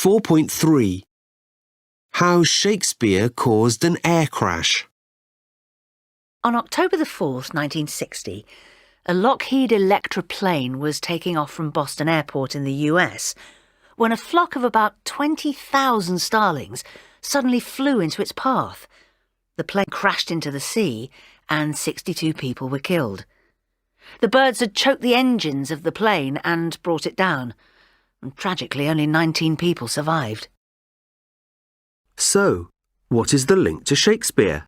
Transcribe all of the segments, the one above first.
4.3. How Shakespeare caused an air crash. On October the 4th, 1960, a Lockheed Electra plane was taking off from Boston Airport in the US when a flock of about 20,000 starlings suddenly flew into its path. The plane crashed into the sea and 62 people were killed. The birds had choked the engines of the plane and brought it down. And tragically, only 19 people survived. So, what is the link to Shakespeare?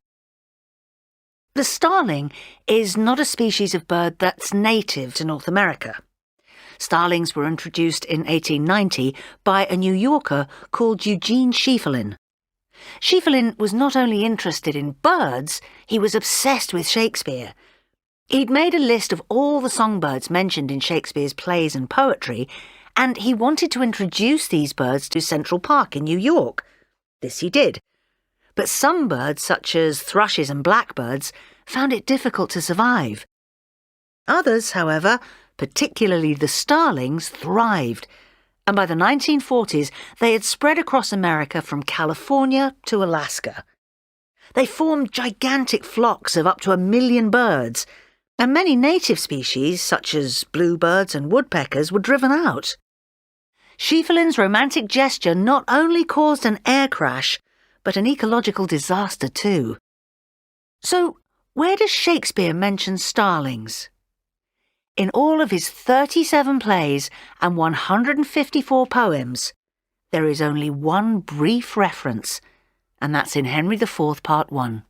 The starling is not a species of bird that's native to North America. Starlings were introduced in 1890 by a New Yorker called Eugene Schieffelin. Schieffelin was not only interested in birds, he was obsessed with Shakespeare. He'd made a list of all the songbirds mentioned in Shakespeare's plays and poetry, and he wanted to introduce these birds to Central Park in New York. This he did. But some birds, such as thrushes and blackbirds, found it difficult to survive. Others, however, particularly the starlings, thrived, and by the 1940s they had spread across America from California to Alaska. They formed gigantic flocks of up to 1 million birds, and many native species, such as bluebirds and woodpeckers, were driven out. Schieffelin's romantic gesture not only caused an air crash, but an ecological disaster too. So, where does Shakespeare mention starlings? In all of his 37 plays and 154 poems, there is only one brief reference, and that's in Henry IV, Part 1.